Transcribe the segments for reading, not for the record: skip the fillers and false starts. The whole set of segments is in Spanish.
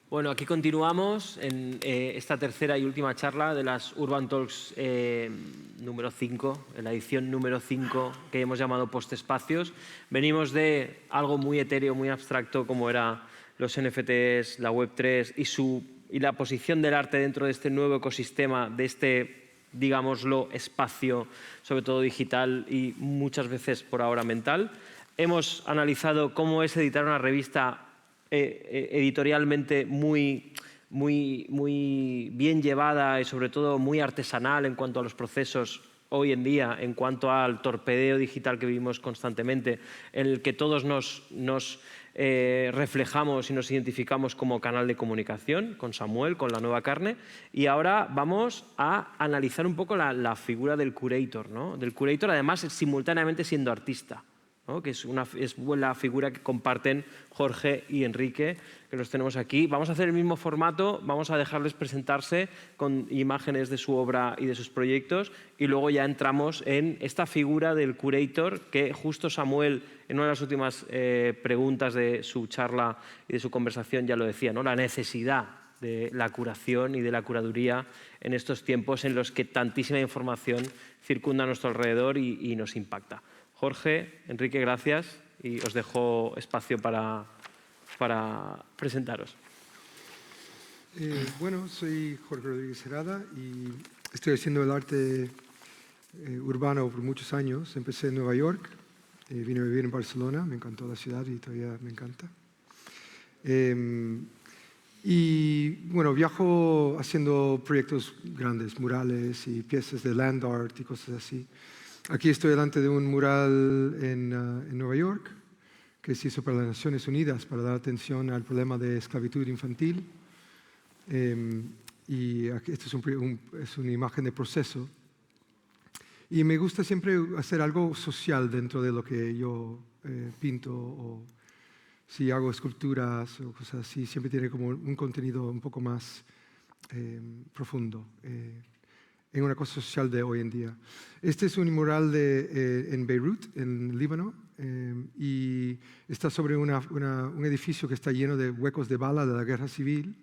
Bueno, aquí continuamos en esta tercera y última charla de las Urban Talks número 5, en la edición número 5 que hemos llamado Postespacios. Venimos de algo muy etéreo, muy abstracto, como eran los NFTs, la Web3 y la posición del arte dentro de este nuevo ecosistema, de este, digámoslo, espacio, sobre todo digital y muchas veces por ahora mental. Hemos analizado cómo es editar una revista editorialmente muy bien llevada y sobre todo muy artesanal en cuanto a los procesos hoy en día, en cuanto al torpedeo digital que vivimos constantemente, en el que todos nos reflejamos y nos identificamos como canal de comunicación, con Samuel, con La Nueva Carne. Y ahora vamos a analizar un poco la figura del curator, ¿no? Del curator, además, simultáneamente siendo artista, ¿no? Que es la figura que comparten Jorge y Enrique, que los tenemos aquí. Vamos a hacer el mismo formato, vamos a dejarles presentarse con imágenes de su obra y de sus proyectos y luego ya entramos en esta figura del curator que justo Samuel, en una de las últimas preguntas de su charla y de su conversación ya lo decía, ¿no? La necesidad de la curación y de la curaduría en estos tiempos en los que tantísima información circunda a nuestro alrededor y nos impacta. Jorge, Enrique, gracias y os dejo espacio para presentaros. Bueno, soy Jorge Rodríguez Herrada y estoy haciendo el arte urbano por muchos años. Empecé en Nueva York, vine a vivir en Barcelona, me encantó la ciudad y todavía me encanta. Y bueno, viajo haciendo proyectos grandes, murales y piezas de land art y cosas así. Aquí estoy delante de un mural en Nueva York que se hizo para las Naciones Unidas para dar atención al problema de esclavitud infantil. Y aquí, esto es una imagen de proceso. Y me gusta siempre hacer algo social dentro de lo que yo pinto o si hago esculturas o cosas así. Siempre tiene como un contenido un poco más profundo. En una cosa social de hoy en día. Este es un mural en Beirut, en Líbano, y está sobre un edificio que está lleno de huecos de bala de la guerra civil.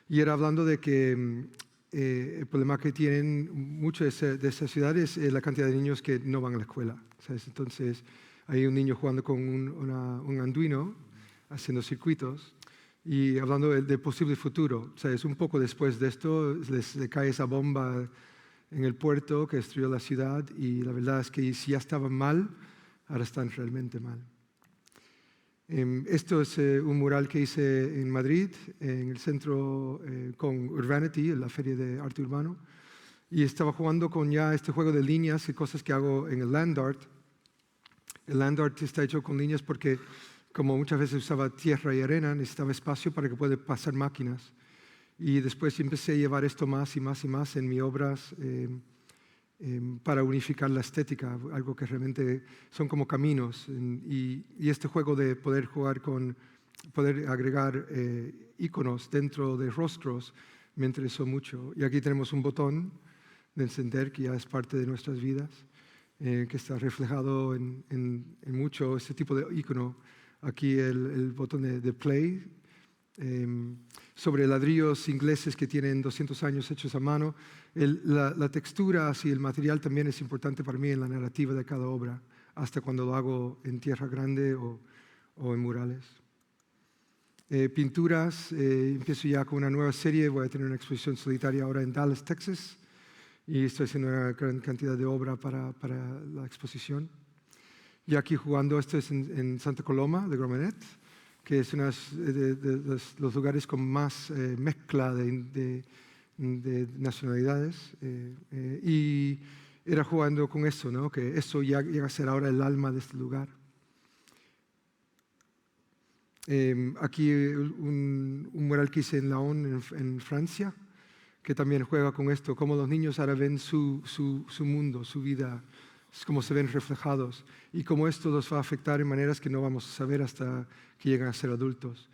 Y era hablando de que el problema que tienen muchas de esas ciudades es la cantidad de niños que no van a la escuela, ¿sabes? Entonces hay un niño jugando con un Arduino, haciendo circuitos, y hablando del posible futuro. O sea, es un poco después de esto, le cae esa bomba en el puerto que destruyó la ciudad y la verdad es que si ya estaban mal, ahora están realmente mal. Esto es un mural que hice en Madrid, en el centro con Urbanity, en la feria de arte urbano, y estaba jugando con ya este juego de líneas y cosas que hago en el land art. El land art está hecho con líneas porque como muchas veces usaba tierra y arena, necesitaba espacio para que puedan pasar máquinas. Y después empecé a llevar esto más y más y más en mis obras para unificar la estética, algo que realmente son como caminos. Y este juego de poder jugar poder agregar iconos dentro de rostros me interesó mucho. Y aquí tenemos un botón de encender que ya es parte de nuestras vidas, que está reflejado en mucho este tipo de icono. Aquí el botón de play. Sobre ladrillos ingleses que tienen 200 años hechos a mano. La textura y el material también es importante para mí en la narrativa de cada obra, hasta cuando lo hago en tierra grande o en murales. Pinturas, empiezo ya con una nueva serie, voy a tener una exposición solitaria ahora en Dallas, Texas, y estoy haciendo una gran cantidad de obra para la exposición. Y aquí jugando, esto es en Santa Coloma de Gramenet, que es uno de los lugares con más mezcla de nacionalidades. Y era jugando con eso, ¿no? Que eso ya llega a ser ahora el alma de este lugar. Aquí un mural que hice en Laon, en Francia, que también juega con esto, cómo los niños ahora ven su mundo, su vida, cómo se ven reflejados y cómo esto los va a afectar en maneras que no vamos a saber hasta que llegan a ser adultos.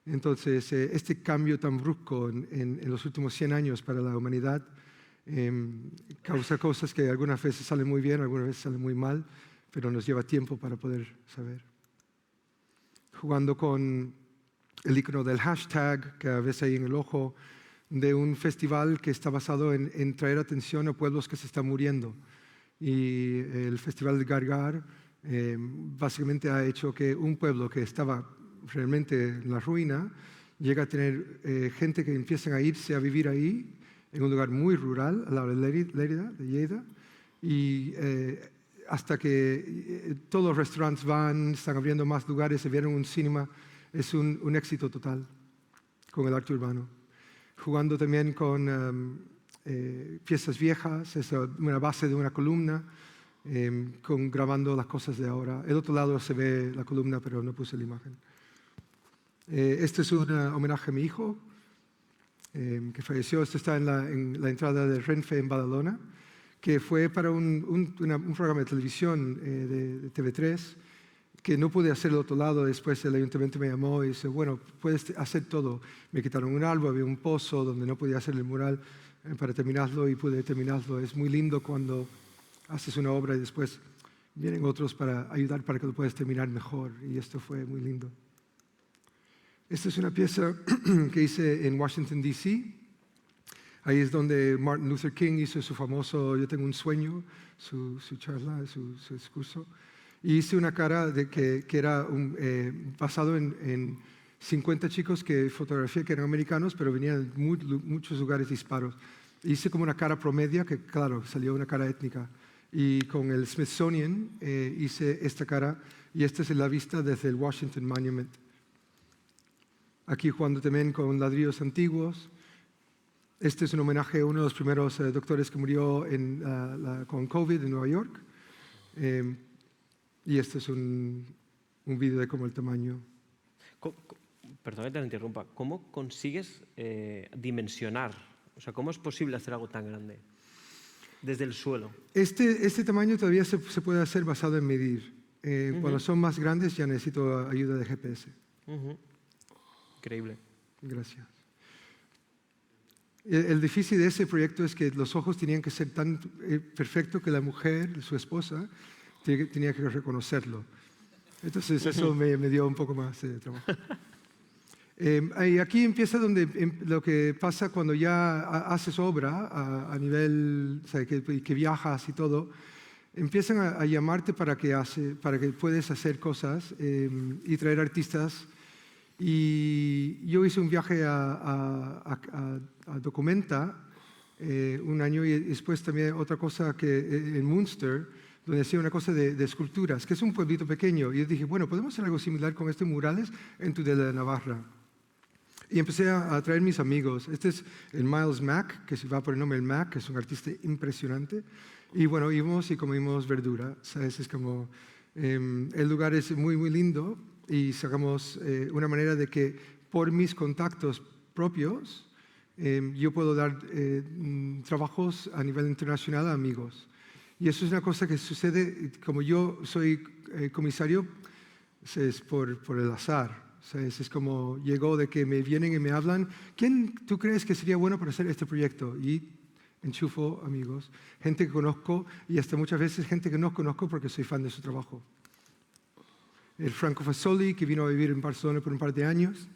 Entonces, este cambio tan brusco en los últimos 100 años para la humanidad causa cosas que algunas veces salen muy bien, algunas veces salen muy mal, pero nos lleva tiempo para poder saber. Jugando con el icono del hashtag que ves ahí en el ojo, de un festival que está basado en traer atención a pueblos que se están muriendo. Y el Festival de Gargar básicamente ha hecho que un pueblo que estaba realmente en la ruina llegue a tener gente que empiezan a irse a vivir ahí, en un lugar muy rural, al lado de Lérida, de Lleida, y hasta que todos los restaurantes están abriendo más lugares, se vieron un cinema, es un éxito total con el arte urbano. Jugando también con piezas viejas, es una base de una columna, grabando las cosas de ahora. El otro lado se ve la columna, pero no puse la imagen. Este es un homenaje a mi hijo, que falleció. Esto está en la entrada de Renfe en Badalona, que fue para un programa de televisión de TV3, que no pude hacer el otro lado. Después el ayuntamiento me llamó y dice, bueno, puedes hacer todo. Me quitaron un árbol, había un pozo donde no podía hacer el mural para terminarlo y pude terminarlo. Es muy lindo cuando haces una obra y después vienen otros para ayudar para que lo puedas terminar mejor, y esto fue muy lindo. Esta es una pieza que hice en Washington, D.C. Ahí es donde Martin Luther King hizo su famoso Yo tengo un sueño, su charla, su discurso. Y hice una cara que era basado en 50 chicos que fotografié que eran americanos, pero venían de muchos lugares disparos. Hice como una cara promedia, que claro, salió una cara étnica. Y con el Smithsonian hice esta cara, y esta es la vista desde el Washington Monument. Aquí jugando también con ladrillos antiguos. Este es un homenaje a uno de los primeros doctores que murió con COVID en Nueva York. Y este es un vídeo de cómo el tamaño. Perdón que te interrumpa. ¿Cómo consigues dimensionar? O sea, ¿cómo es posible hacer algo tan grande desde el suelo? Este tamaño todavía se puede hacer basado en medir. Cuando son más grandes ya necesito ayuda de GPS. Increíble. Gracias. El difícil de ese proyecto es que los ojos tenían que ser tan perfectos que la mujer, su esposa, tenía que reconocerlo. Entonces eso me dio un poco más de trabajo. Y aquí empieza lo que pasa cuando ya haces obra a nivel, o sea, que viajas y todo. Empiezan a llamarte para que puedas hacer cosas y traer artistas. Y yo hice un viaje a Documenta un año, y después también otra cosa en Münster, donde hacía una cosa de esculturas, que es un pueblito pequeño. Y yo dije, bueno, podemos hacer algo similar con estos murales en Tudela de Navarra. Y empecé a traer mis amigos. Este es el Miles Mack, que se va por el nombre del Mack, que es un artista impresionante. Y bueno, íbamos y comimos verdura. ¿Sabes? Es como, el lugar es muy, muy lindo, y sacamos una manera de que por mis contactos propios yo puedo dar trabajos a nivel internacional a amigos. Y eso es una cosa que sucede, como yo soy comisario, es por el azar. ¿Sabes? Es como llegó de que me vienen y me hablan, ¿quién tú crees que sería bueno para hacer este proyecto? Y enchufo amigos, gente que conozco, y hasta muchas veces gente que no conozco porque soy fan de su trabajo. El Franco Fasoli, que vino a vivir en Barcelona por un par de años.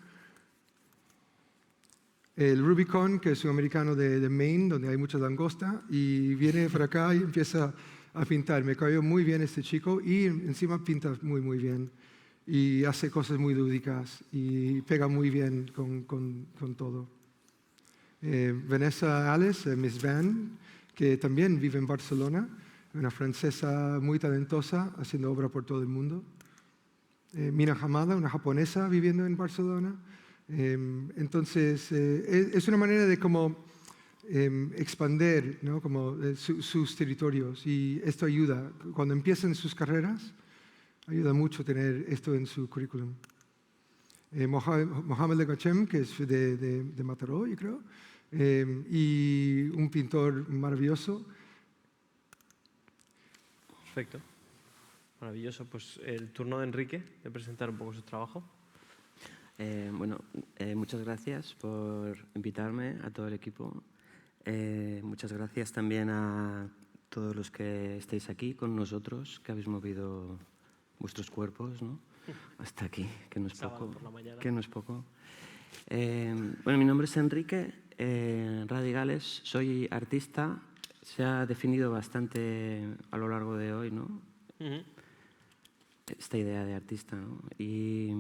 El Rubicon, que es un americano de Maine, donde hay mucha langosta, y viene para acá y empieza a pintar. Me cayó muy bien este chico, y encima pinta muy, muy bien. Y hace cosas muy lúdicas, y pega muy bien con todo. Vanessa Alice, Miss Van, que también vive en Barcelona, una francesa muy talentosa, haciendo obra por todo el mundo. Mina Hamada, una japonesa viviendo en Barcelona. Entonces, es una manera de como expandir, ¿no? Como sus territorios, y esto ayuda. Cuando empiezan sus carreras, ayuda mucho tener esto en su currículum. Mohamed Legachem, que es de Mataró, yo creo, y un pintor maravilloso. Perfecto. Maravilloso. Pues el turno de Enrique de presentar un poco su trabajo. Muchas gracias por invitarme, a todo el equipo. Muchas gracias también a todos los que estáis aquí con nosotros, que habéis movido vuestros cuerpos, ¿no? hasta aquí, que no es Sábado poco. por la mañana. Que no es poco. Bueno, mi nombre es Enrique Radigales, soy artista. Se ha definido bastante a lo largo de hoy, ¿no? Esta idea de artista, ¿no? Y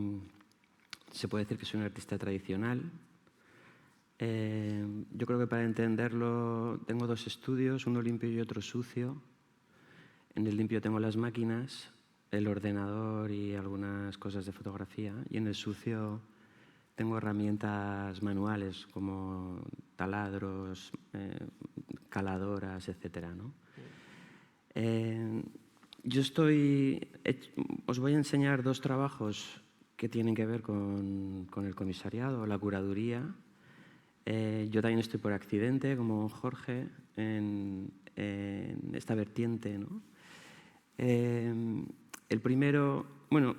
se puede decir que soy un artista tradicional. Yo creo que para entenderlo tengo dos estudios, uno limpio y otro sucio. En el limpio tengo las máquinas, el ordenador y algunas cosas de fotografía, y en el sucio tengo herramientas manuales como taladros, caladoras, etc., ¿no? Os voy a enseñar dos trabajos que tienen que ver con el comisariado, la curaduría. Yo también estoy por accidente, como Jorge, en esta vertiente, ¿no? El primero, bueno,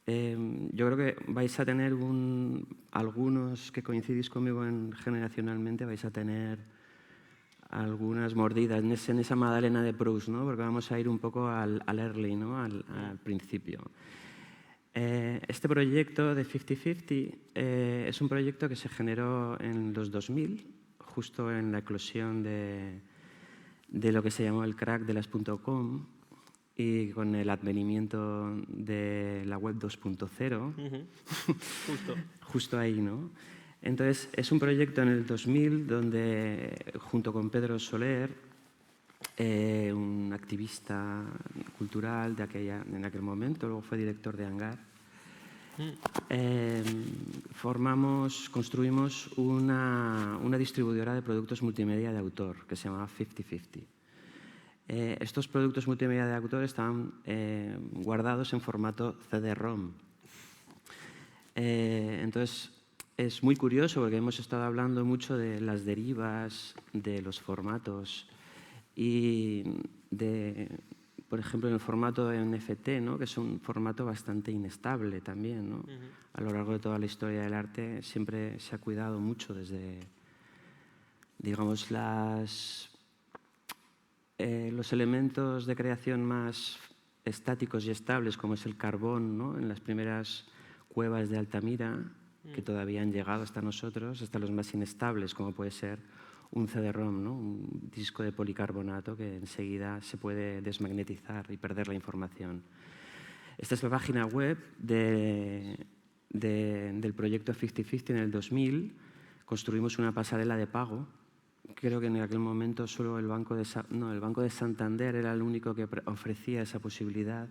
yo creo que vais a tener algunos que coincidís conmigo generacionalmente, vais a tener algunas mordidas en esa magdalena de Proust, ¿no? Porque vamos a ir un poco al early, ¿no? Al principio. Este proyecto de 50-50 es un proyecto que se generó en los 2000, justo en la eclosión de lo que se llamó el crack de las .com y con el advenimiento de la web 2.0. Justo ahí, ¿no? Entonces, es un proyecto en el 2000 donde, junto con Pedro Soler, un activista cultural en aquel momento, luego fue director de Hangar, construimos una distribuidora de productos multimedia de autor que se llamaba 50-50. Estos productos multimedia de autor estaban guardados en formato CD-ROM. Entonces, es muy curioso porque hemos estado hablando mucho de las derivas de los formatos y por ejemplo, en el formato de NFT, ¿no? Que es un formato bastante inestable también, ¿no? A lo largo de toda la historia del arte siempre se ha cuidado mucho desde, digamos, los elementos de creación más estáticos y estables, como es el carbón, ¿no? En las primeras cuevas de Altamira, que todavía han llegado hasta nosotros, hasta los más inestables, como puede ser un CD-ROM, ¿no? Un disco de policarbonato que enseguida se puede desmagnetizar y perder la información. Esta es la página web del proyecto 50-50 en el 2000. Construimos una pasarela de pago. Creo que en aquel momento solo el Banco de Santander era el único que ofrecía esa posibilidad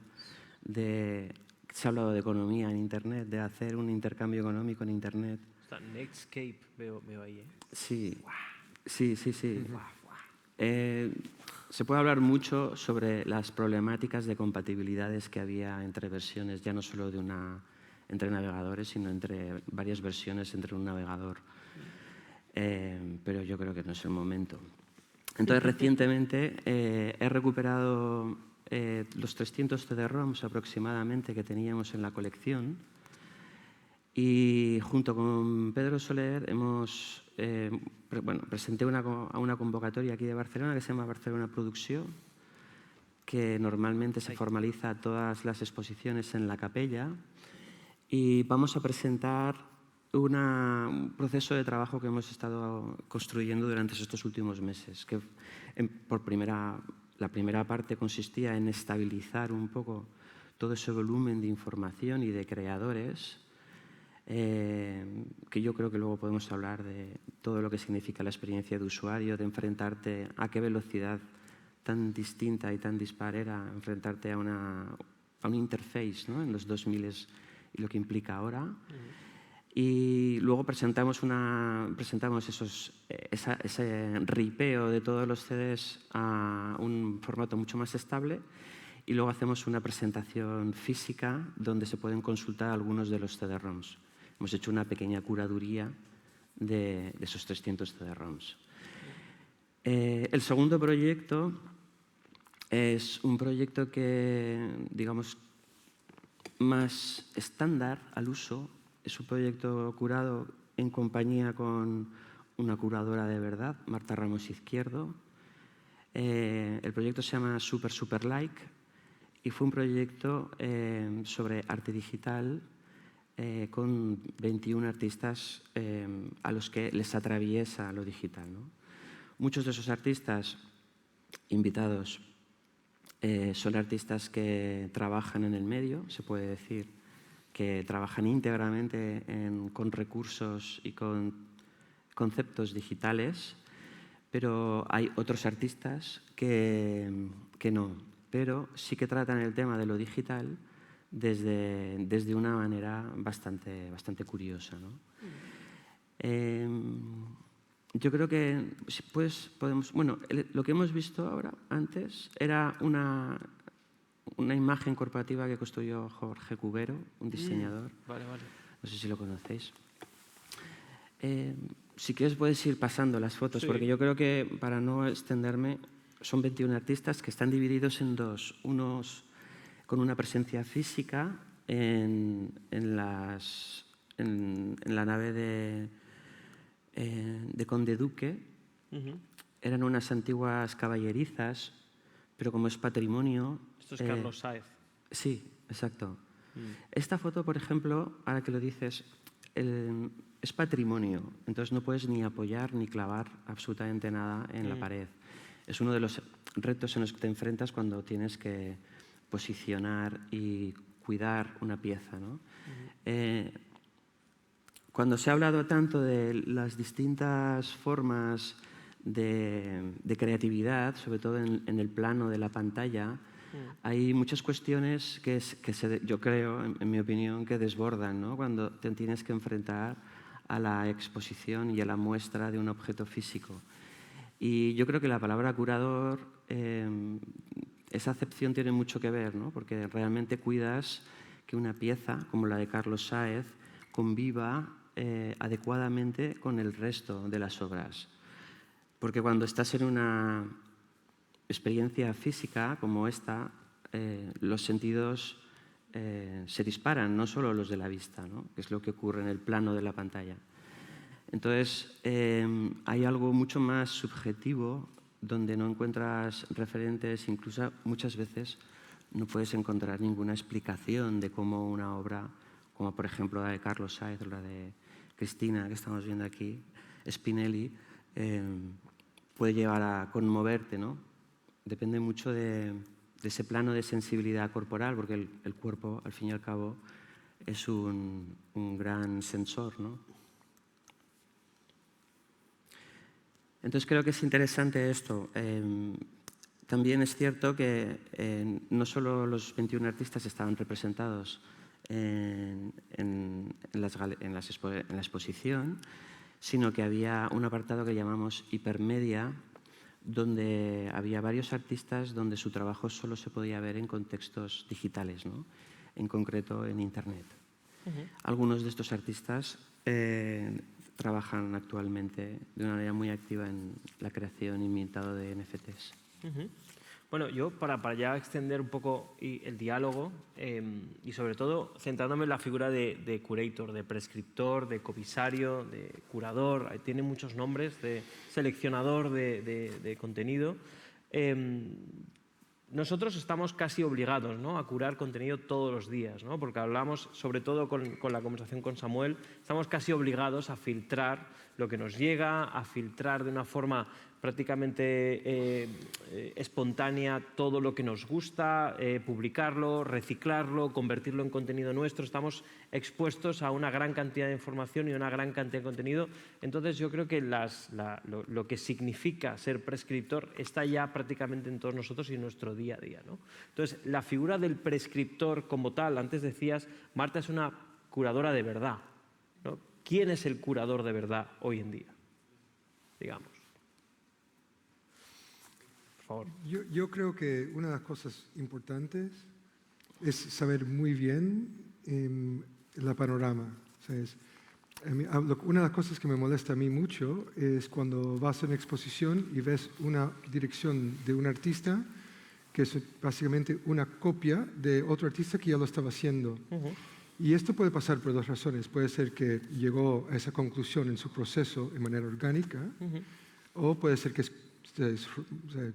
de... Se ha hablado de economía en Internet, de hacer un intercambio económico en Internet. Está Netscape, veo ahí, ¿eh? Sí, sí. Se puede hablar mucho sobre las problemáticas de compatibilidades que había entre versiones, ya no solo entre navegadores, sino entre varias versiones entre un navegador. Pero yo creo que no es el momento. Entonces, recientemente he recuperado los 300 CD-ROMs aproximadamente que teníamos en la colección y junto con Pedro Soler presenté a una convocatoria aquí de Barcelona que se llama Barcelona Producció, que normalmente se formaliza todas las exposiciones en la Capella, y vamos a presentar un proceso de trabajo que hemos estado construyendo durante estos últimos meses, que la primera parte consistía en estabilizar un poco todo ese volumen de información y de creadores, que yo creo que luego podemos hablar de todo lo que significa la experiencia de usuario, de enfrentarte a qué velocidad tan distinta y tan dispar era enfrentarte a un interface, ¿no? En los 2000 y lo que implica ahora. Y luego presentamos ese ripeo de todos los CDs a un formato mucho más estable, y luego hacemos una presentación física donde se pueden consultar algunos de los CD-ROMs. Hemos hecho una pequeña curaduría de esos 300 CD-ROMs. El segundo proyecto es un proyecto que, digamos, más estándar al uso. Es un proyecto curado en compañía con una curadora de verdad, Marta Ramos Izquierdo. El proyecto se llama Super Like y fue un proyecto sobre arte digital con 21 artistas a los que les atraviesa lo digital, ¿no? Muchos de esos artistas invitados son artistas que trabajan en el medio, se puede decir, que trabajan íntegramente con recursos y con conceptos digitales, pero hay otros artistas que no, pero sí que tratan el tema de lo digital desde una manera bastante curiosa, ¿no? Yo creo que pues podemos... Bueno, lo que hemos visto ahora, antes, era una imagen corporativa que construyó Jorge Cubero, un diseñador. Vale. No sé si lo conocéis. Si quieres puedes ir pasando las fotos, Sí. porque yo creo que, para no extenderme, son 21 artistas que están divididos en dos. Unos con una presencia física en la nave de Conde Duque. Eran unas antiguas caballerizas, pero como es patrimonio... Esto es Carlos Sáez. Sí, exacto. Esta foto, por ejemplo, ahora que lo dices, es patrimonio, entonces no puedes ni apoyar ni clavar absolutamente nada en la pared. Es uno de los retos en los que te enfrentas cuando tienes que posicionar y cuidar una pieza, ¿no? Cuando se ha hablado tanto de las distintas formas de creatividad, sobre todo en el plano de la pantalla, hay muchas cuestiones que yo creo, en mi opinión, que desbordan, ¿no? Cuando te tienes que enfrentar a la exposición y a la muestra de un objeto físico. Y yo creo que la palabra curador, esa acepción tiene mucho que ver, ¿no? Porque realmente cuidas que una pieza, como la de Carlos Sáez, conviva adecuadamente con el resto de las obras. Porque cuando estás en una experiencia física como esta, los sentidos se disparan, no solo los de la vista, ¿no? Que es lo que ocurre en el plano de la pantalla. Entonces, hay algo mucho más subjetivo donde no encuentras referentes, incluso muchas veces no puedes encontrar ninguna explicación de cómo una obra, como por ejemplo la de Carlos Sáez o la de Cristina, que estamos viendo aquí, Spinelli, puede llegar a conmoverte, ¿no? Depende mucho de ese plano de sensibilidad corporal, porque el cuerpo, al fin y al cabo, es un gran sensor, ¿no? Entonces creo que es interesante esto. También es cierto que no solo los 21 artistas estaban representados en la exposición, sino que había un apartado que llamamos hipermedia, donde había varios artistas donde su trabajo solo se podía ver en contextos digitales, ¿no? En concreto en Internet. Algunos de estos artistas trabajan actualmente de una manera muy activa en la creación y mintado de NFTs. Bueno, yo para ya extender un poco el diálogo y sobre todo centrándome en la figura de curator, de prescriptor, de comisario, de curador, tiene muchos nombres, de seleccionador de contenido. Nosotros estamos casi obligados, ¿no?, a curar contenido todos los días, ¿no? Porque hablamos, sobre todo con la conversación con Samuel, estamos casi obligados a filtrar lo que nos llega, a filtrar de una forma prácticamente espontánea todo lo que nos gusta, publicarlo, reciclarlo, convertirlo en contenido nuestro. Estamos expuestos a una gran cantidad de información y una gran cantidad de contenido. Entonces yo creo que lo que significa ser prescriptor está ya prácticamente en todos nosotros y en nuestro día a día, ¿no? Entonces la figura del prescriptor como tal, antes decías, Marta es una curadora de verdad, ¿no? ¿Quién es el curador de verdad hoy en día? Digamos. Yo creo que una de las cosas importantes es saber muy bien la panorama. ¿Sabes? Una de las cosas que me molesta a mí mucho es cuando vas a una exposición y ves una dirección de un artista que es básicamente una copia de otro artista que ya lo estaba haciendo. Y esto puede pasar por dos razones. Puede ser que llegó a esa conclusión en su proceso de manera orgánica, o puede ser que es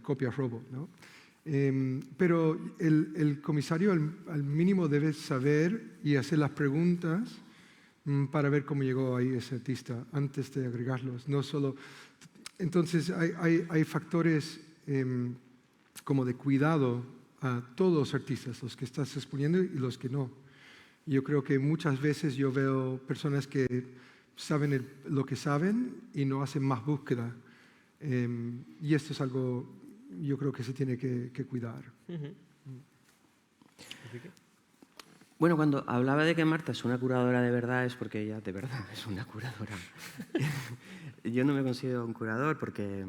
copia robo, ¿no? Pero el comisario al mínimo debe saber y hacer las preguntas para ver cómo llegó ahí ese artista antes de agregarlos. No solo. Entonces hay factores como de cuidado a todos los artistas, los que estás exponiendo y los que no. Yo creo que muchas veces yo veo personas que saben lo que saben y no hacen más búsqueda. Y esto es algo, yo creo que se tiene que cuidar. Bueno, cuando hablaba de que Marta es una curadora de verdad, es porque ella de verdad es una curadora. Yo no me considero un curador porque,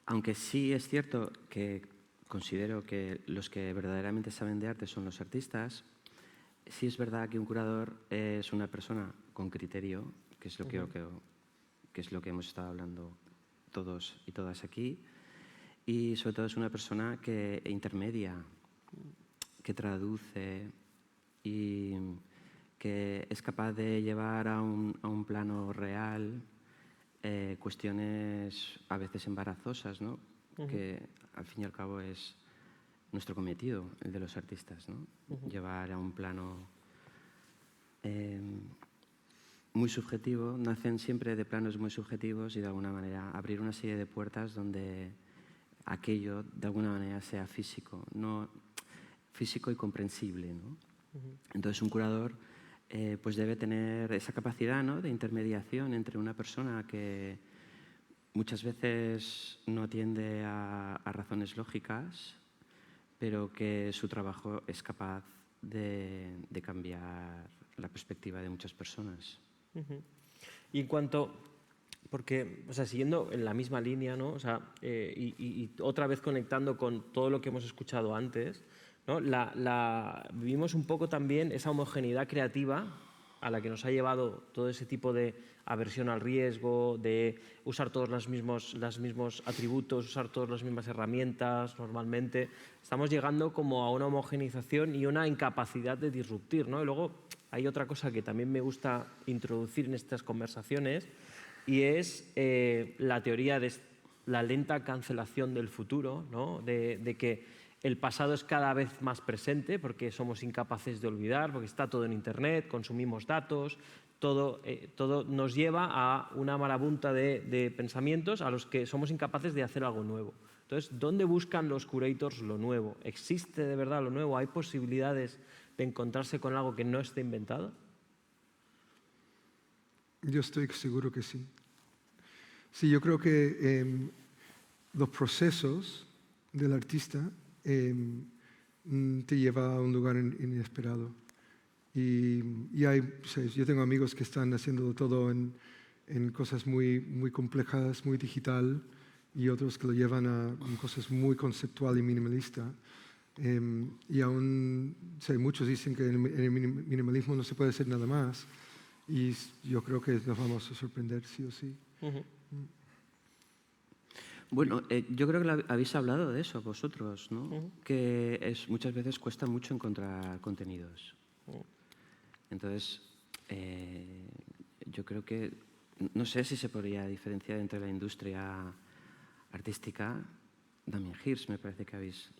aunque sí es cierto que considero que los que verdaderamente saben de arte son los artistas, sí es verdad que un curador es una persona con criterio, que es lo que es lo que hemos estado hablando todos y todas aquí, y sobre todo es una persona que intermedia, que traduce y que es capaz de llevar a un plano real cuestiones a veces embarazosas, ¿no? Que al fin y al cabo es nuestro cometido, el de los artistas, ¿no? Llevar a un plano muy subjetivo, nacen siempre de planos muy subjetivos y de alguna manera abrir una serie de puertas donde aquello de alguna manera sea físico, no físico y comprensible, ¿no? Entonces un curador pues debe tener esa capacidad, ¿no?, de intermediación entre una persona que muchas veces no atiende a razones lógicas, pero que su trabajo es capaz de cambiar la perspectiva de muchas personas. Y en cuanto, porque, o sea, siguiendo en la misma línea, ¿no? O sea, y otra vez conectando con todo lo que hemos escuchado antes, ¿no? Vivimos un poco también esa homogeneidad creativa a la que nos ha llevado todo ese tipo de aversión al riesgo, de usar todos los mismos atributos, usar todas las mismas herramientas normalmente. Estamos llegando como a una homogenización y una incapacidad de disruptir, ¿no? Y luego hay otra cosa que también me gusta introducir en estas conversaciones y es la teoría de la lenta cancelación del futuro, ¿no? De que el pasado es cada vez más presente porque somos incapaces de olvidar, porque está todo en Internet, consumimos datos, todo nos lleva a una marabunta de pensamientos a los que somos incapaces de hacer algo nuevo. Entonces, ¿dónde buscan los curators lo nuevo? ¿Existe de verdad lo nuevo? ¿Hay posibilidades de encontrarse con algo que no esté inventado? Yo estoy seguro que sí. Sí, yo creo que los procesos del artista te lleva a un lugar inesperado. Y hay, yo tengo amigos que están haciendo todo en cosas muy, muy complejas, muy digital, y otros que lo llevan a cosas muy conceptual y minimalista. Y aún, muchos dicen que en el minimalismo no se puede hacer nada más. Y yo creo que nos vamos a sorprender sí o sí. Bueno, yo creo que habéis hablado de eso vosotros, ¿no? Que muchas veces cuesta mucho encontrar contenidos. Entonces, yo creo que, no sé si se podría diferenciar entre la industria artística. Damien Hirst me parece que habéis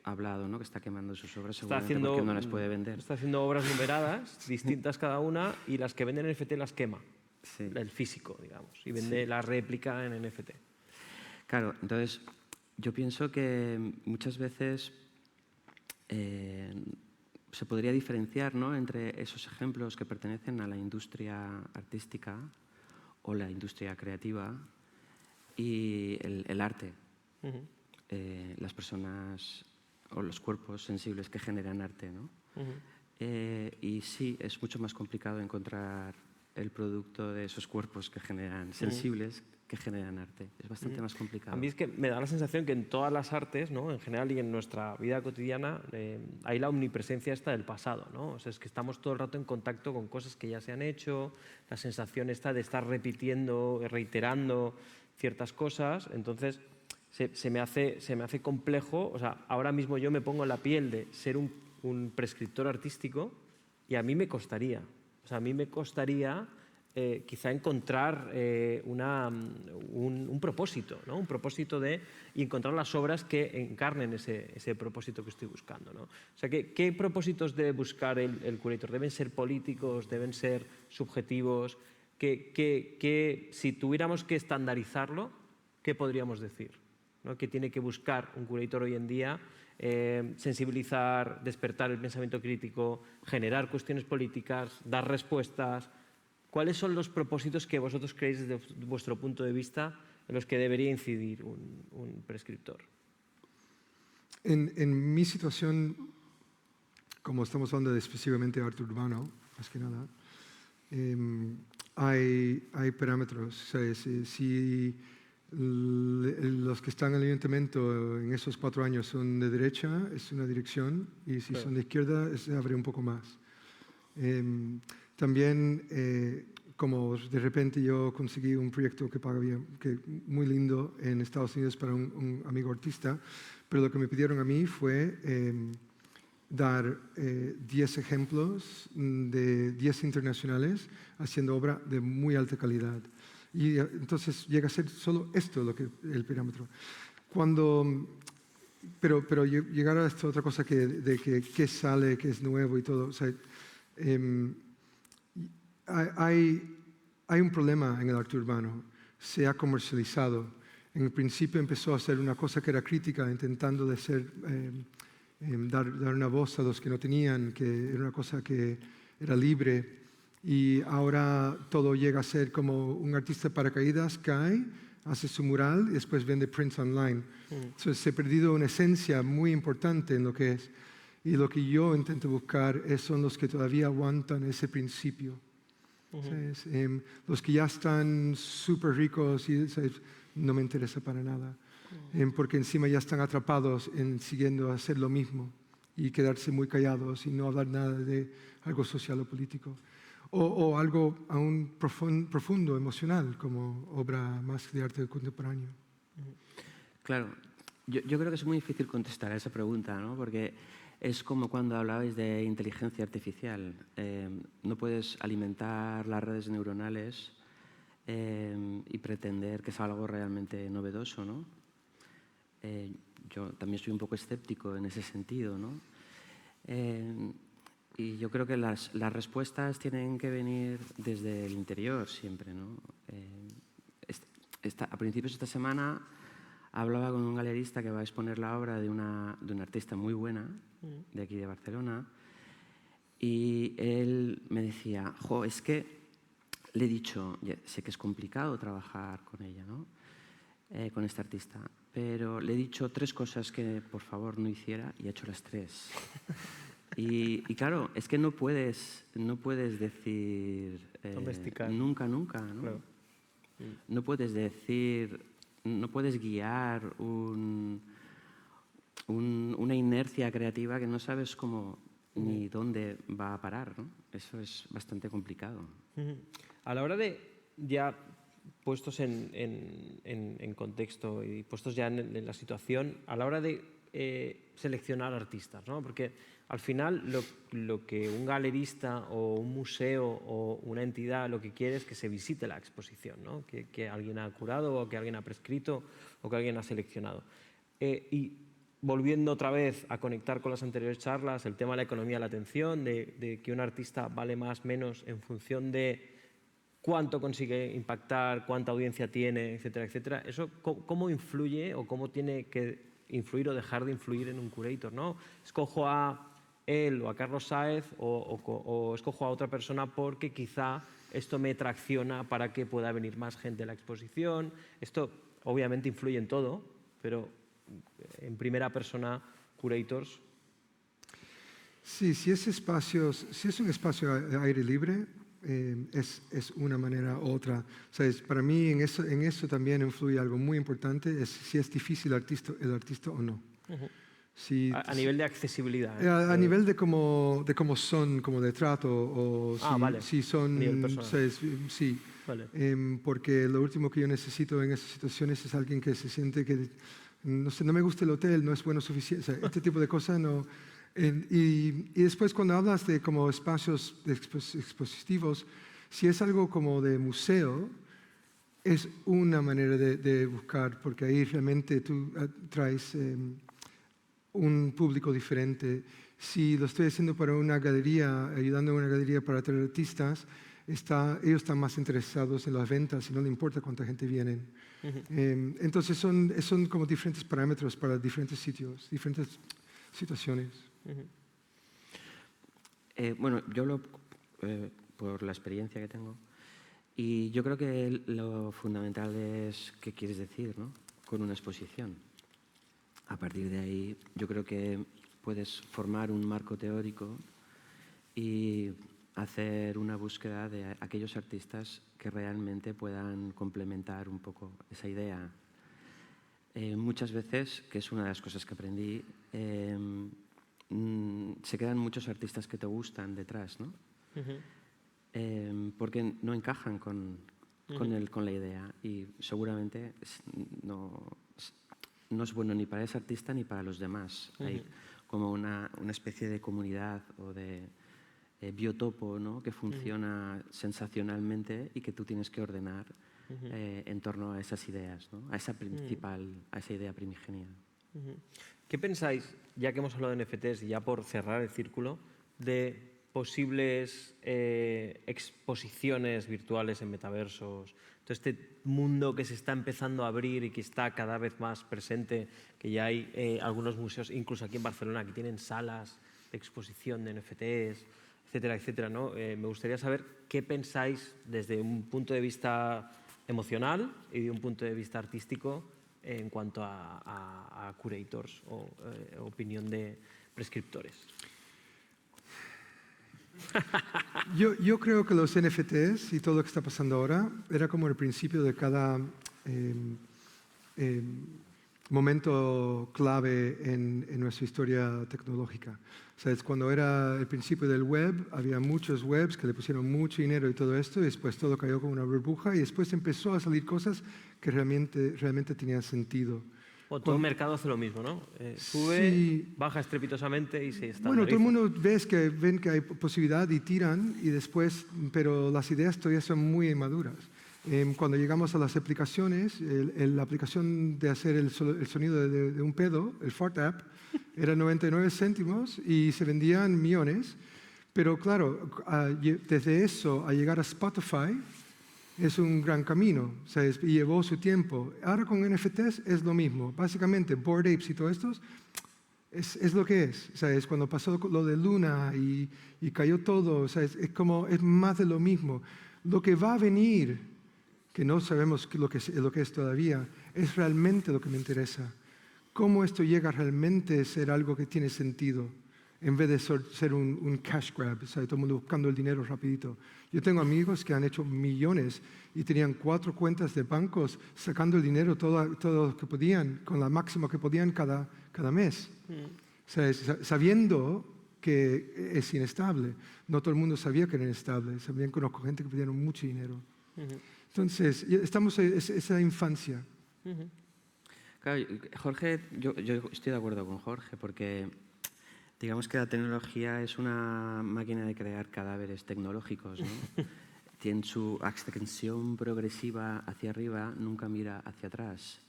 hablado, ¿no? Que está quemando sus obras seguramente porque no las puede vender. Está haciendo obras numeradas, distintas cada una, y las que venden en NFT las quema, el físico, digamos, y vende la réplica en NFT. Claro, entonces yo pienso que muchas veces se podría diferenciar, ¿no?, entre esos ejemplos que pertenecen a la industria artística o la industria creativa y el arte. Las personas o los cuerpos sensibles que generan arte, ¿no? Y sí, es mucho más complicado encontrar el producto de esos cuerpos que generan sensibles que generan arte. Es bastante más complicado. A mí es que me da la sensación que en todas las artes, ¿no?, en general y en nuestra vida cotidiana, hay la omnipresencia esta del pasado, ¿no? O sea, es que estamos todo el rato en contacto con cosas que ya se han hecho, la sensación esta de estar repitiendo, reiterando ciertas cosas. Entonces, se me hace complejo. O sea, ahora mismo yo me pongo en la piel de ser un prescriptor artístico y a mí me costaría. O sea, a mí me costaría quizá encontrar un propósito, ¿no? Un propósito y encontrar las obras que encarnen ese propósito que estoy buscando, ¿no? O sea, ¿qué propósitos debe buscar el curator? ¿Deben ser políticos? ¿Deben ser subjetivos? Si tuviéramos que estandarizarlo, ¿qué podríamos decir? ¿No? ¿Qué tiene que buscar un curator hoy en día? Sensibilizar, despertar el pensamiento crítico, generar cuestiones políticas, dar respuestas. ¿Cuáles son los propósitos que vosotros creéis desde vuestro punto de vista en los que debería incidir un prescriptor? En mi situación, como estamos hablando específicamente de arte urbano, más que nada, hay parámetros. O sea, si los que están en el ayuntamiento en esos 4 años son de derecha, es una dirección, y si son de izquierda, se abre un poco más. También, como de repente yo conseguí un proyecto que paga bien, muy lindo en Estados Unidos para un amigo artista, pero lo que me pidieron a mí fue dar 10 ejemplos de 10 internacionales haciendo obra de muy alta calidad. Y entonces llega a ser solo esto el parámetro. Pero llegar a esta otra cosa de qué sale, qué es nuevo y todo. O sea, hay un problema en el arte urbano. Se ha comercializado. En el principio empezó a ser una cosa que era crítica, intentando dar una voz a los que no tenían, que era una cosa que era libre. Y ahora todo llega a ser como un artista de paracaídas cae, hace su mural y después vende prints online. Entonces se ha perdido una esencia muy importante en lo que es. Y lo que yo intento buscar son los que todavía aguantan ese principio. ¿Sabes? Los que ya están súper ricos y ¿sabes? No me interesa para nada. Porque encima ya están atrapados en siguiendo hacer lo mismo y quedarse muy callados y no hablar nada de algo social o político. O algo aún profundo, emocional, como obra más de arte contemporáneo. Claro, yo creo que es muy difícil contestar a esa pregunta, ¿no? Porque es como cuando hablabais de inteligencia artificial. No puedes alimentar las redes neuronales y pretender que es algo realmente novedoso, ¿no? Yo también soy un poco escéptico en ese sentido, ¿no? Y yo creo que las respuestas tienen que venir desde el interior siempre, ¿no? A principios de esta semana hablaba con un galerista que va a exponer la obra de una artista muy buena, de aquí de Barcelona, y él me decía, es que le he dicho, sé que es complicado trabajar con ella, ¿no? Con esta artista, pero le he dicho 3 cosas que por favor no hiciera y ha hecho las 3. Y claro, es que no puedes decir nunca, ¿no? Claro. No puedes decir, no puedes guiar una inercia creativa que no sabes cómo ni dónde va a parar, ¿no? Eso es bastante complicado. A la hora de, ya puestos en contexto y puestos ya en la situación, a la hora de seleccionar artistas, ¿no? Porque al final lo que un galerista o un museo o una entidad lo que quiere es que se visite la exposición, ¿no? Que alguien ha curado o que alguien ha prescrito o que alguien ha seleccionado. Y volviendo otra vez a conectar con las anteriores charlas, el tema de la economía de la atención, de que un artista vale más o menos en función de cuánto consigue impactar, cuánta audiencia tiene, etcétera, etcétera. ¿Eso cómo influye o cómo tiene que influir o dejar de influir en un curator, ¿no? Escojo a él o a Carlos Sáez o escojo a otra persona porque quizá esto me tracciona para que pueda venir más gente a la exposición. Esto obviamente influye en todo, pero en primera persona, curators. Sí, si es un espacio de aire libre, es una manera u otra. ¿Sabes? Para mí en eso también influye algo muy importante, es si es difícil el artista o no. A nivel de accesibilidad. A nivel de cómo son, como de trato, o vale. si son... ¿sabes? Sí, vale. Porque lo último que yo necesito en esas situaciones es alguien que se siente que, no sé, no me gusta el hotel, no es bueno suficiente, o sea, este tipo de cosas no... Y después cuando hablas de como espacios expositivos, Si es algo como de museo, es una manera de buscar, porque ahí realmente tú traes un público diferente. Si lo estoy haciendo para una galería, ayudando a una galería para atraer artistas, ellos están más interesados en las ventas y no le importa cuánta gente viene. Entonces son como diferentes parámetros para diferentes sitios, diferentes situaciones. Bueno, yo hablo por la experiencia que tengo y yo creo que lo fundamental es qué quieres decir, ¿no?, con una exposición. A partir de ahí yo creo que puedes formar un marco teórico y hacer una búsqueda de aquellos artistas que realmente puedan complementar un poco esa idea. Muchas veces, que es una de las cosas que aprendí, se quedan muchos artistas que te gustan detrás, ¿no? Porque no encajan con la idea y seguramente no es bueno ni para ese artista ni para los demás. Hay como una especie de comunidad o de biotopo, ¿no?, que funciona sensacionalmente y que tú tienes que ordenar en torno a esas ideas, ¿no?, a esa idea primigenia. ¿Qué pensáis, ya que hemos hablado de NFTs y ya por cerrar el círculo, de posibles exposiciones virtuales en metaversos? Todo este mundo que se está empezando a abrir y que está cada vez más presente, que ya hay algunos museos, incluso aquí en Barcelona, que tienen salas de exposición de NFTs, etcétera, etcétera, ¿no? Me gustaría saber qué pensáis desde un punto de vista emocional y de un punto de vista artístico en cuanto a curators o opinión de prescriptores. Yo creo que los NFTs y todo lo que está pasando ahora era como el principio de cada momento clave en nuestra historia tecnológica. ¿Sabes? Cuando era el principio del web, había muchos webs que le pusieron mucho dinero y todo esto, y después todo cayó como una burbuja, y después empezó a salir cosas que realmente tenían sentido. Bueno, todo el mercado hace lo mismo, ¿no? Sube, Sí. baja estrepitosamente y se estandariza. Bueno, todo el mundo ven que hay posibilidad y tiran, y después, pero las ideas todavía son muy inmaduras. Cuando llegamos a las aplicaciones, la aplicación de hacer el sonido de un pedo, el Fart App, era 99 céntimos y se vendían millones. Pero claro, desde eso a llegar a Spotify es un gran camino, ¿sabes? Y llevó su tiempo. Ahora con NFTs es lo mismo. Básicamente, Bored Apes y todo esto es lo que es. ¿Sabes? Cuando pasó lo de Luna y cayó todo, ¿sabes? Es más de lo mismo. Lo que va a venir, que no sabemos lo que es todavía, es realmente lo que me interesa. Cómo esto llega realmente a ser algo que tiene sentido, en vez de ser un cash grab, ¿sabes? Todo el mundo buscando el dinero rapidito. Yo tengo amigos que han hecho millones y tenían 4 cuentas de bancos sacando el dinero todo lo que podían, con la máxima que podían cada mes. ¿Sabes? Sabiendo que es inestable. No todo el mundo sabía que era inestable. Sabían que conozco gente que pidieron mucho dinero. Entonces, estamos en esa infancia. Claro, Jorge, yo estoy de acuerdo con Jorge, porque digamos que la tecnología es una máquina de crear cadáveres tecnológicos, ¿no? Tiene su extensión progresiva hacia arriba, nunca mira hacia atrás.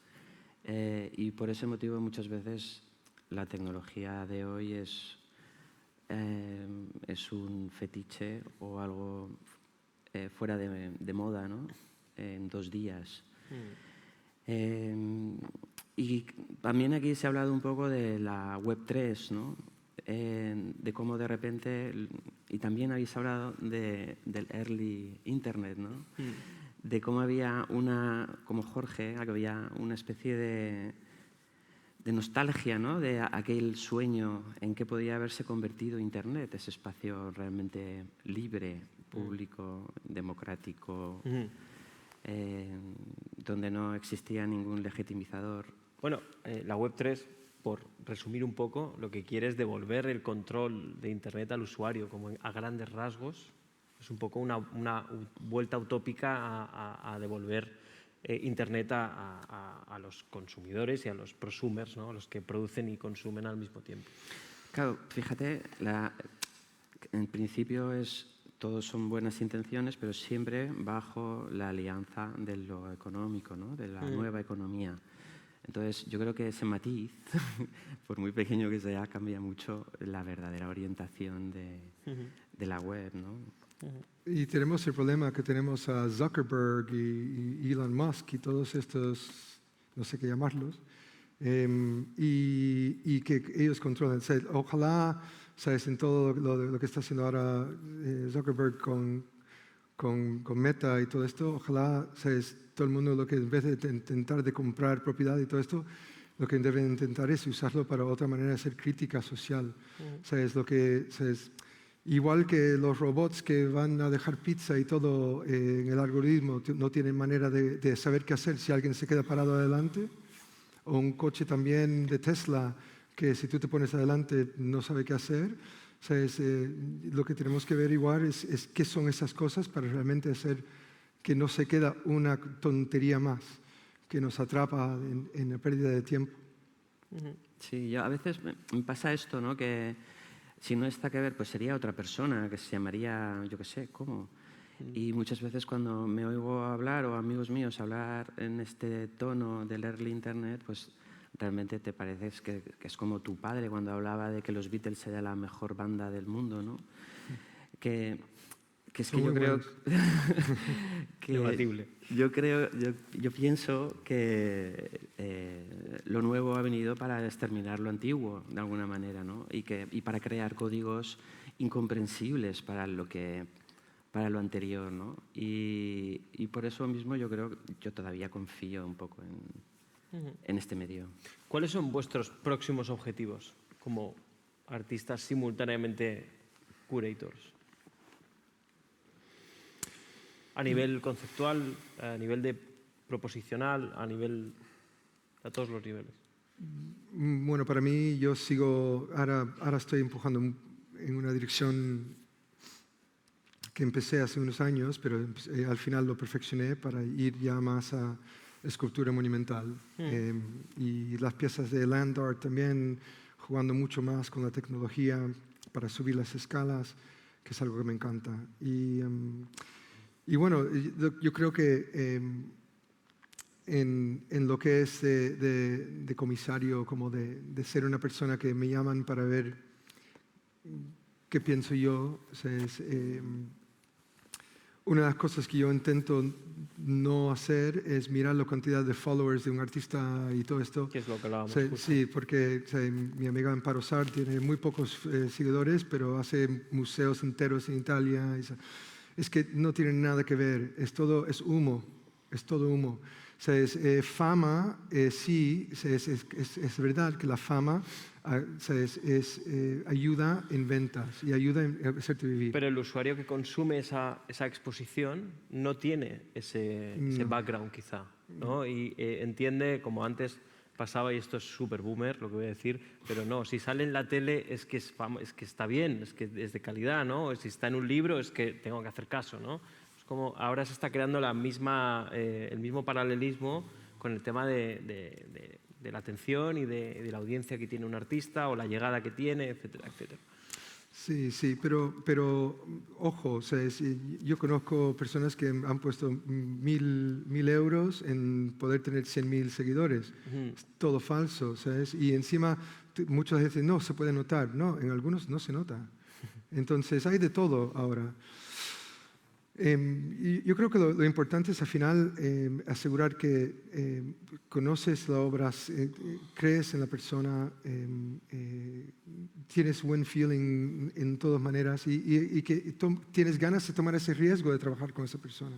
Y por ese motivo muchas veces la tecnología de hoy es un fetiche o algo fuera de moda, ¿no? En 2 días. Y también aquí se ha hablado un poco de la Web3, ¿no? De cómo de repente, y también habéis hablado del early internet, ¿no? De cómo había como Jorge, había una especie de nostalgia, ¿no? De aquel sueño en que podía haberse convertido internet, ese espacio realmente libre, público, democrático, donde no existía ningún legitimizador. Bueno, la Web3, por resumir un poco, lo que quiere es devolver el control de Internet al usuario, como a grandes rasgos. Es un poco una vuelta utópica a devolver Internet a los consumidores y a los prosumers, ¿no? A los que producen y consumen al mismo tiempo. Claro, fíjate, en principio es todos son buenas intenciones, pero siempre bajo la alianza de lo económico, ¿no? De la nueva economía. Entonces, yo creo que ese matiz, por muy pequeño que sea, cambia mucho la verdadera orientación de la web, ¿no? Y tenemos el problema que tenemos a Zuckerberg y Elon Musk y todos estos, no sé qué llamarlos, y que ellos controlan. O sea, ojalá, ¿sabes? En todo lo que está haciendo ahora Zuckerberg con Meta y todo esto, ojalá, ¿sabes? Todo el mundo lo que en vez de intentar de comprar propiedad y todo esto, lo que deben intentar es usarlo para otra manera de hacer crítica social. ¿Sabes? ¿Sabes? Igual que los robots que van a dejar pizza y todo en el algoritmo no tienen manera de saber qué hacer si alguien se queda parado adelante, o un coche también de Tesla que si tú te pones adelante no sabe qué hacer. ¿Sabes? Lo que tenemos que ver igual es qué son esas cosas para realmente hacer que no se queda una tontería más que nos atrapa en la pérdida de tiempo. Sí, yo a veces me pasa esto, ¿no? Que si no está que ver, pues sería otra persona que se llamaría, yo qué sé, ¿cómo? Y muchas veces cuando me oigo hablar o amigos míos hablar en este tono del early internet, pues realmente te parece que es como tu padre cuando hablaba de que los Beatles era la mejor banda del mundo, ¿no? Que es que yo creo que Debatible. yo pienso que lo nuevo ha venido para exterminar lo antiguo de alguna manera, ¿no? Y para crear códigos incomprensibles para lo anterior, ¿no? Y por eso mismo yo todavía confío un poco en este medio. ¿Cuáles son vuestros próximos objetivos como artistas simultáneamente curators? A nivel conceptual, a nivel de proposicional, a todos los niveles. Bueno, para mí yo sigo, ahora estoy empujando en una dirección que empecé hace unos años, pero al final lo perfeccioné para ir ya más a escultura monumental. Y las piezas de land art también, jugando mucho más con la tecnología para subir las escalas, que es algo que me encanta. Y bueno, yo creo que en lo que es de comisario, como de ser una persona que me llaman para ver qué pienso yo, o sea, una de las cosas que yo intento no hacer es mirar la cantidad de followers de un artista y todo esto. Que es lo que hablábamos. Sí, porque mi amiga Amparo Sar tiene muy pocos seguidores, pero hace museos enteros en Italia. Es que no tiene nada que ver, es todo humo, es todo humo. O sea, fama, sí, es verdad que la fama ayuda en ventas y ayuda en hacerte vivir. Pero el usuario que consume esa exposición no tiene ese background quizá, ¿no? Y entiende, como antes pasaba, y esto es súper boomer lo que voy a decir, pero no, si sale en la tele es que está bien, es que es de calidad, ¿no? Si está en un libro es que tengo que hacer caso, ¿no? Es como ahora se está creando el mismo paralelismo con el tema de la atención y de la audiencia que tiene un artista o la llegada que tiene, etcétera, etcétera. Sí, pero ojo, o sea, yo conozco personas que han puesto 1.000 euros en poder tener 100.000 seguidores. Es todo falso, ¿sabes? Y encima muchas veces no se puede notar. No, en algunos no se nota. Entonces hay de todo ahora. Y yo creo que lo importante es al final asegurar que conoces la obra, crees en la persona, tienes buen feeling en todas maneras y que tienes ganas de tomar ese riesgo de trabajar con esa persona.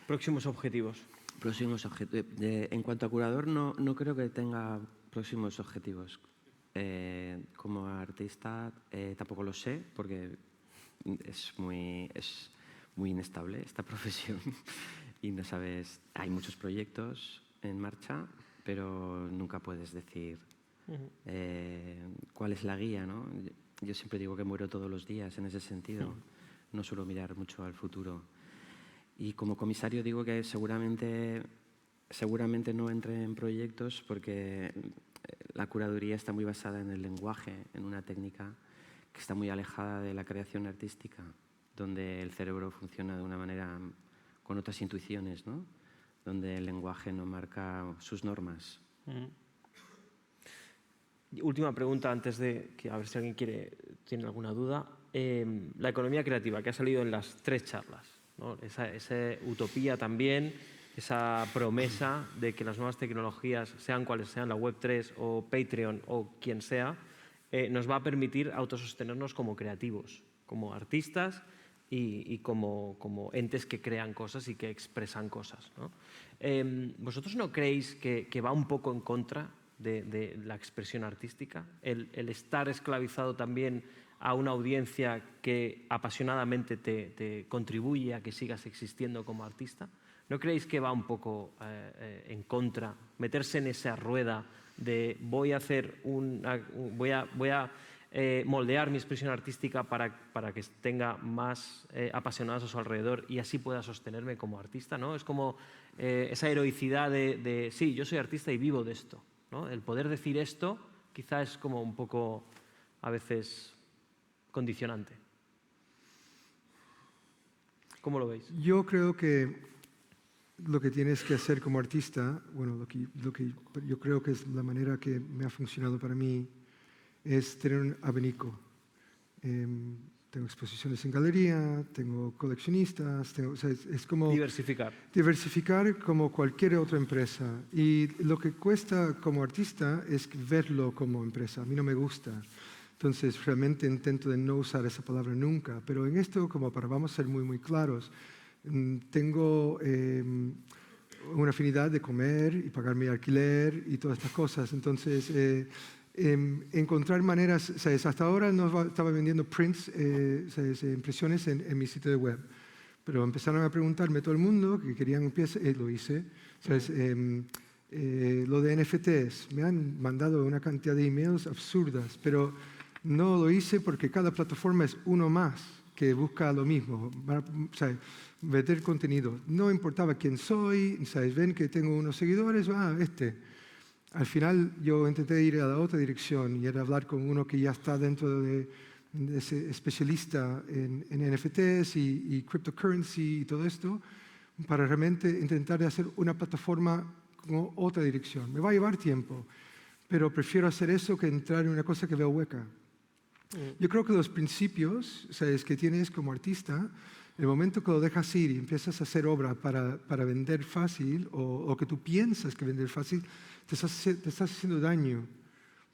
Próximos objetivos. En cuanto a curador, no creo que tenga próximos objetivos. Como artista tampoco lo sé, porque es muy inestable esta profesión y no sabes, hay muchos proyectos en marcha, pero nunca puedes decir cuál es la guía, ¿no? Yo siempre digo que muero todos los días en ese sentido, no suelo mirar mucho al futuro. Y como comisario digo que seguramente no entre en proyectos porque la curaduría está muy basada en el lenguaje, en una técnica que está muy alejada de la creación artística, donde el cerebro funciona de una manera con otras intuiciones, ¿no? Donde el lenguaje no marca sus normas. Última pregunta antes de que a ver si alguien tiene alguna duda. La economía creativa, que ha salido en las 3 charlas, ¿no? Esa utopía también, esa promesa de que las nuevas tecnologías, sean cuales sean, la Web3 o Patreon o quien sea, nos va a permitir autosostenernos como creativos, como artistas y como entes que crean cosas y que expresan cosas, ¿no? ¿Vosotros no creéis que va un poco en contra de la expresión artística? El estar esclavizado también a una audiencia que apasionadamente te contribuye a que sigas existiendo como artista. ¿No creéis que va un poco en contra, meterse en esa rueda de voy a moldear mi expresión artística para que tenga más apasionados a su alrededor y así pueda sostenerme como artista, ¿no? Es como esa heroicidad de sí, yo soy artista y vivo de esto, ¿no? El poder decir esto quizá es como un poco a veces condicionante. ¿Cómo lo veis? Yo creo que lo que tienes que hacer como artista, bueno, lo que yo creo que es la manera que me ha funcionado para mí, es tener un abanico. Tengo exposiciones en galería, tengo coleccionistas, o sea, es como... Diversificar. Diversificar como cualquier otra empresa. Y lo que cuesta como artista es verlo como empresa. A mí no me gusta. Entonces, realmente intento de no usar esa palabra nunca. Pero en esto, como vamos a ser muy, muy claros, tengo una afinidad de comer y pagar mi alquiler y todas estas cosas. Entonces, encontrar maneras, ¿sabes? Hasta ahora no estaba vendiendo prints, ¿sabes? Impresiones en mi sitio de web, pero empezaron a preguntarme todo el mundo que querían piezas, lo hice, ¿sabes? Lo de NFTs, me han mandado una cantidad de emails absurdas, pero no lo hice porque cada plataforma es uno más que busca lo mismo, ¿sabes? Vender contenido. No importaba quién soy, ¿sabes? Ven que tengo unos seguidores, Al final yo intenté ir a la otra dirección y era hablar con uno que ya está dentro de ese especialista en NFTs y cryptocurrency y todo esto, para realmente intentar hacer una plataforma con otra dirección. Me va a llevar tiempo, pero prefiero hacer eso que entrar en una cosa que veo hueca. Yo creo que los principios, ¿sabes?, que tienes como artista, el momento que lo dejas ir y empiezas a hacer obra para vender fácil o que tú piensas que vender fácil, te estás haciendo daño,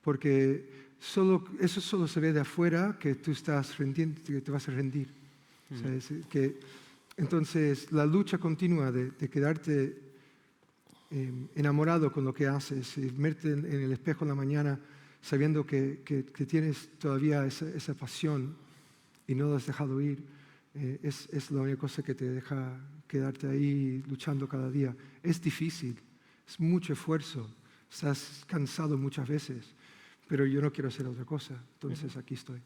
porque eso solo se ve de afuera, que tú estás rendiendo, que te vas a rendir. ¿Sabes? Entonces, la lucha continua de quedarte enamorado con lo que haces, y verte en el espejo en la mañana sabiendo que tienes todavía esa pasión y no lo has dejado ir, es la única cosa que te deja quedarte ahí luchando cada día. Es difícil, es mucho esfuerzo, estás cansado muchas veces, pero yo no quiero hacer otra cosa, entonces aquí estoy.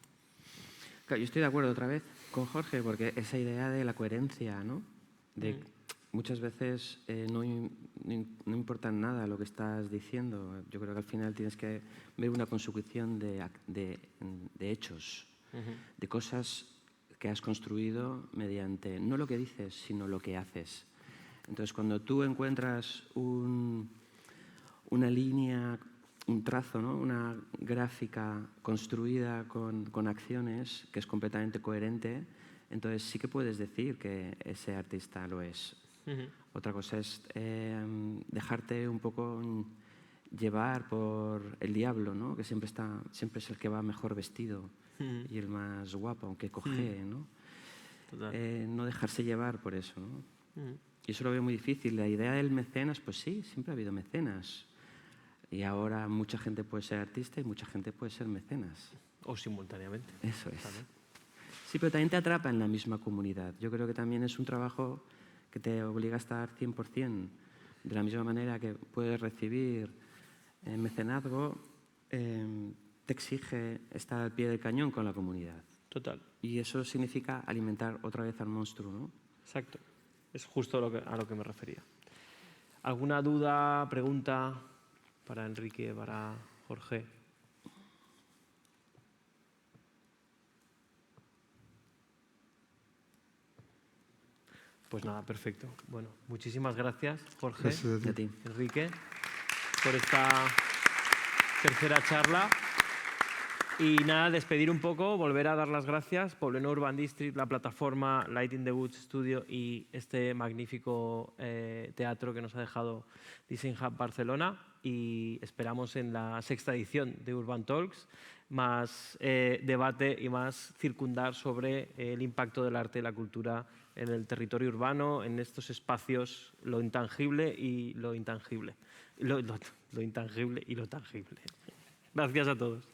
Claro, yo estoy de acuerdo otra vez con Jorge, porque esa idea de la coherencia, ¿no? De muchas veces no importa nada lo que estás diciendo. Yo creo que al final tienes que ver una consecución de hechos, de cosas que has construido mediante no lo que dices, sino lo que haces. Entonces, cuando tú encuentras una línea, un trazo, ¿no?, una gráfica construida con acciones que es completamente coherente, entonces sí que puedes decir que ese artista lo es. Otra cosa es dejarte un poco llevar por el diablo, ¿no?, que siempre es el que va mejor vestido y el más guapo, aunque cojee, ¿no? No dejarse llevar por eso, ¿no? Y eso lo veo muy difícil. La idea del mecenas, pues sí, siempre ha habido mecenas. Y ahora mucha gente puede ser artista y mucha gente puede ser mecenas. O simultáneamente. Eso es. ¿También? Sí, pero también te atrapa en la misma comunidad. Yo creo que también es un trabajo que te obliga a estar 100%. De la misma manera que puedes recibir mecenazgo, te exige estar al pie del cañón con la comunidad. Total. Y eso significa alimentar otra vez al monstruo, ¿no? Exacto. Es justo a lo que me refería. ¿Alguna duda, pregunta para Enrique, para Jorge? Pues nada, perfecto. Bueno, muchísimas gracias, Jorge, Gracias a ti. Enrique, por esta tercera charla. Y nada, despedir un poco, volver a dar las gracias, Poblenou Urban District, la plataforma Light in the Woods Studio y este magnífico teatro que nos ha dejado Design Hub Barcelona. Y esperamos en la 6ª edición de Urban Talks más debate y más circundar sobre el impacto del arte y la cultura en el territorio urbano, en estos espacios, lo intangible y lo intangible. Lo intangible y lo tangible. Gracias a todos.